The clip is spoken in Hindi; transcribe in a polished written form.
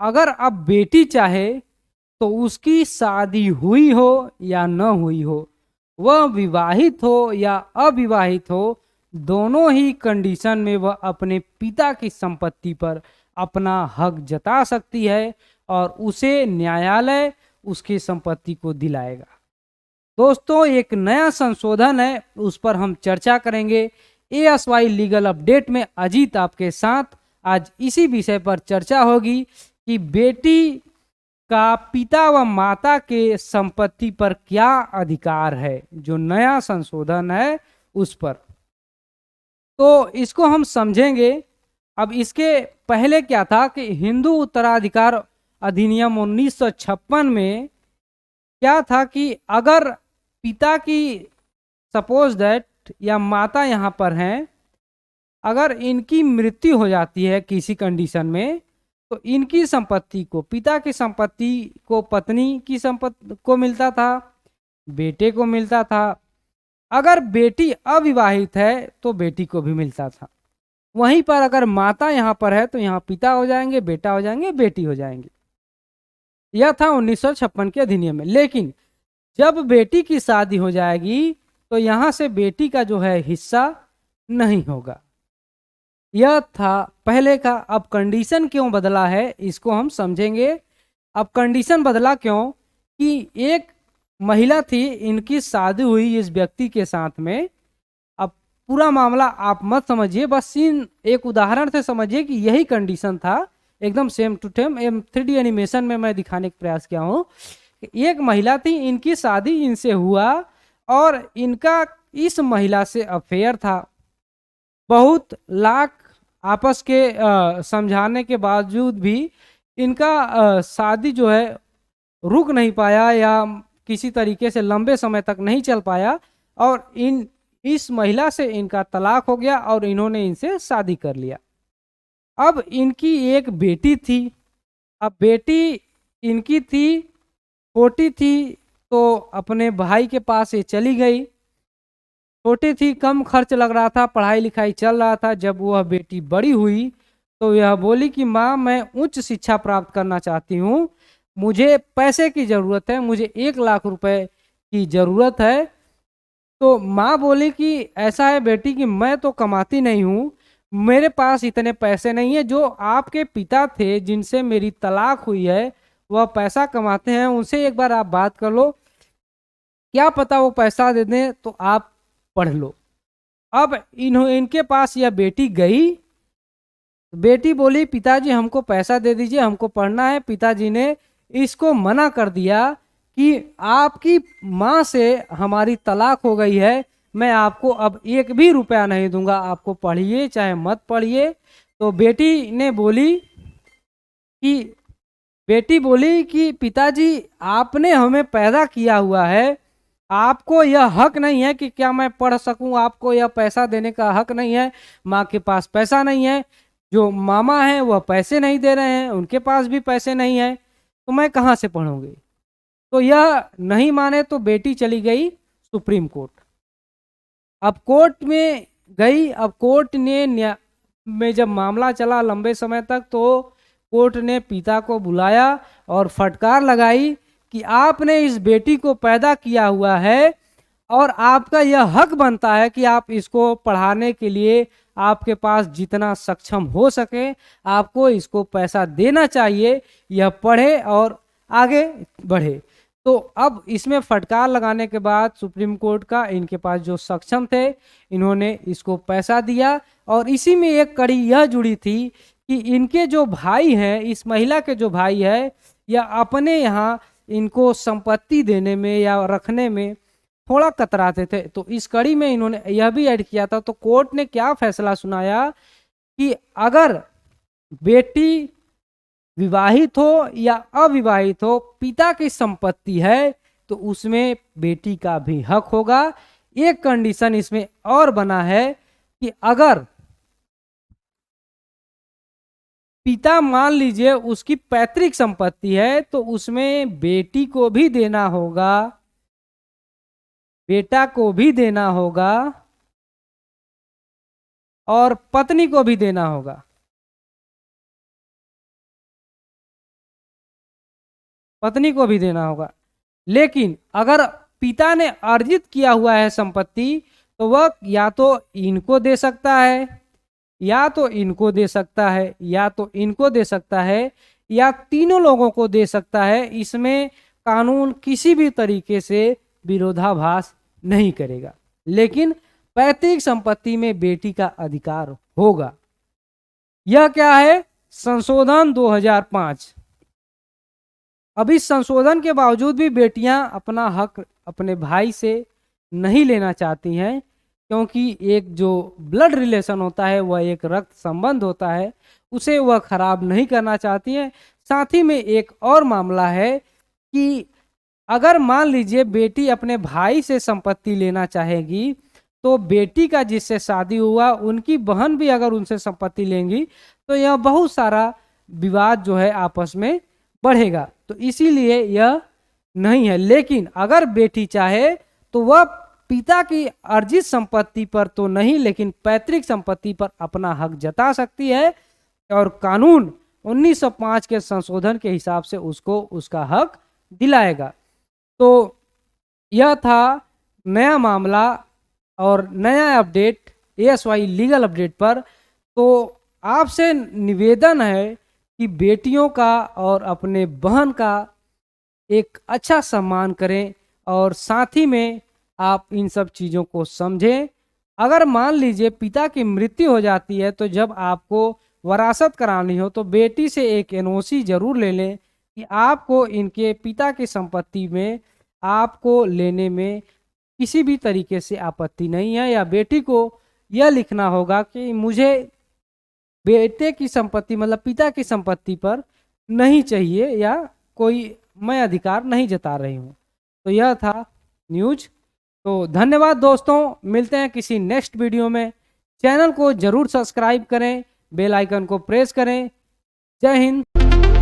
अगर अब बेटी चाहे तो उसकी शादी हुई हो या न हुई हो, वह विवाहित हो या अविवाहित हो, दोनों ही कंडीशन में वह अपने पिता की संपत्ति पर अपना हक जता सकती है और उसे न्यायालय उसकी संपत्ति को दिलाएगा। दोस्तों, एक नया संशोधन है, उस पर हम चर्चा करेंगे। ASY लीगल अपडेट में अजीत आपके साथ आज इसी विषय पर चर्चा होगी कि बेटी का पिता व माता के संपत्ति पर क्या अधिकार है, जो नया संशोधन है उस पर। तो इसको हम समझेंगे। अब इसके पहले क्या था कि हिंदू उत्तराधिकार अधिनियम 1956 में क्या था कि अगर पिता की, सपोज दैट, या माता यहाँ पर हैं, अगर इनकी मृत्यु हो जाती है किसी कंडीशन में, तो इनकी संपत्ति को, पिता की संपत्ति को पत्नी की संपत्ति को मिलता था, बेटे को मिलता था। अगर बेटी अविवाहित है तो बेटी को भी मिलता था। वहीं पर अगर माता यहाँ पर है तो यहाँ पिता हो जाएंगे, बेटा हो जाएंगे, बेटी हो जाएंगे। यह था 1956 के अधिनियम में। लेकिन जब बेटी की शादी हो जाएगी तो यहाँ से बेटी का जो है हिस्सा नहीं होगा। यह था पहले का। अब कंडीशन क्यों बदला है इसको हम समझेंगे। अब कंडीशन बदला क्यों कि एक महिला थी, इनकी शादी हुई इस व्यक्ति के साथ में। अब पूरा मामला आप मत समझिए, बस सीन एक उदाहरण से समझिए कि यही कंडीशन था, एकदम same to same 3D animation में मैं दिखाने का प्रयास किया हूँ। एक महिला थी, इनकी शादी इनसे हुआ और इनका इस महिला से अफेयर था। बहुत लाख आपस के समझाने के बावजूद भी इनका शादी जो है रुक नहीं पाया या किसी तरीके से लंबे समय तक नहीं चल पाया और इस महिला से इनका तलाक हो गया और इन्होंने इनसे शादी कर लिया। अब इनकी एक बेटी थी। अब बेटी इनकी थी, छोटी थी, तो अपने भाई के पास ये चली गई। छोटी थी, कम खर्च लग रहा था, पढ़ाई लिखाई चल रहा था। जब वह बेटी बड़ी हुई तो यह बोली कि माँ, मैं उच्च शिक्षा प्राप्त करना चाहती हूँ, मुझे पैसे की ज़रूरत है, मुझे 1 लाख रुपए की ज़रूरत है। तो माँ बोली कि ऐसा है बेटी कि मैं तो कमाती नहीं हूँ, मेरे पास इतने पैसे नहीं है। जो आपके पिता थे जिनसे मेरी तलाक हुई है वह पैसा कमाते हैं, उनसे एक बार आप बात कर लो, क्या पता वो पैसा दे दें तो आप पढ़ लो। अब इनके पास यह बेटी गई। बेटी बोली पिताजी हमको पैसा दे दीजिए, हमको पढ़ना है। पिताजी ने इसको मना कर दिया कि आपकी माँ से हमारी तलाक हो गई है, मैं आपको अब 1 भी रुपया नहीं दूंगा, आपको पढ़िए चाहे मत पढ़िए। तो बेटी बोली कि पिताजी आपने हमें पैदा किया हुआ है, आपको यह हक नहीं है कि क्या मैं पढ़ सकूं, आपको यह पैसा देने का हक नहीं है। माँ के पास पैसा नहीं है, जो मामा हैं वह पैसे नहीं दे रहे हैं, उनके पास भी पैसे नहीं है, तो मैं कहाँ से पढ़ूंगी। तो यह नहीं माने तो बेटी चली गई सुप्रीम कोर्ट। अब कोर्ट में गई। अब कोर्ट में जब मामला चला लंबे समय तक, तो कोर्ट ने पिता को बुलाया और फटकार लगाई कि आपने इस बेटी को पैदा किया हुआ है और आपका यह हक बनता है कि आप इसको पढ़ाने के लिए आपके पास जितना सक्षम हो सके आपको इसको पैसा देना चाहिए, यह पढ़े और आगे बढ़े। तो अब इसमें फटकार लगाने के बाद सुप्रीम कोर्ट का इनके पास जो सक्षम थे, इन्होंने इसको पैसा दिया। और इसी में एक कड़ी यह जुड़ी थी कि इनके जो भाई हैं, इस महिला के जो भाई है, या अपने यहाँ इनको संपत्ति देने में या रखने में थोड़ा कतराते थे। तो इस कड़ी में इन्होंने यह भी ऐड किया था। तो कोर्ट ने क्या फैसला सुनाया कि अगर बेटी विवाहित हो या अविवाहित हो, पिता की संपत्ति है तो उसमें बेटी का भी हक होगा। एक कंडीशन इसमें और बना है कि अगर पिता मान लीजिए उसकी पैतृक संपत्ति है तो उसमें बेटी को भी देना होगा, बेटा को भी देना होगा और पत्नी को भी देना होगा। पत्नी को भी देना होगा। लेकिन अगर पिता ने अर्जित किया हुआ है संपत्ति, तो वह या तो इनको दे सकता है, या तो इनको दे सकता है, या तो इनको दे सकता है, या तीनों लोगों को दे सकता है। इसमें कानून किसी भी तरीके से विरोधाभास नहीं करेगा। लेकिन पैतृक संपत्ति में बेटी का अधिकार होगा। यह क्या है? संशोधन 2005। अब इस संशोधन के बावजूद भी बेटियां अपना हक अपने भाई से नहीं लेना चाहती हैं, क्योंकि एक जो ब्लड रिलेशन होता है, वह एक रक्त संबंध होता है, उसे वह खराब नहीं करना चाहती हैं। साथ ही में एक और मामला है कि अगर मान लीजिए बेटी अपने भाई से संपत्ति लेना चाहेगी, तो बेटी का जिससे शादी हुआ उनकी बहन भी अगर उनसे संपत्ति लेंगी, तो यह बहुत सारा विवाद जो है आपस में बढ़ेगा। तो इसीलिए यह नहीं है। लेकिन अगर बेटी चाहे तो वह पिता की अर्जित संपत्ति पर तो नहीं, लेकिन पैतृक संपत्ति पर अपना हक जता सकती है, और कानून 1905 के संशोधन के हिसाब से उसको उसका हक दिलाएगा। तो यह था नया मामला और नया अपडेट ASY लीगल अपडेट पर। तो आपसे निवेदन है कि बेटियों का और अपने बहन का एक अच्छा सम्मान करें, और साथ ही में आप इन सब चीज़ों को समझें। अगर मान लीजिए पिता की मृत्यु हो जाती है, तो जब आपको वरासत करानी हो तो बेटी से एक NOC जरूर ले लें कि आपको इनके पिता की संपत्ति में आपको लेने में किसी भी तरीके से आपत्ति नहीं है, या बेटी को यह लिखना होगा कि मुझे बेटे की संपत्ति मतलब पिता की संपत्ति पर नहीं चाहिए, या कोई मैं अधिकार नहीं जता रही हूँ। तो यह था न्यूज। तो धन्यवाद दोस्तों, मिलते हैं किसी नेक्स्ट वीडियो में। चैनल को जरूर सब्सक्राइब करें, बेल आइकन को प्रेस करें। जय हिंद।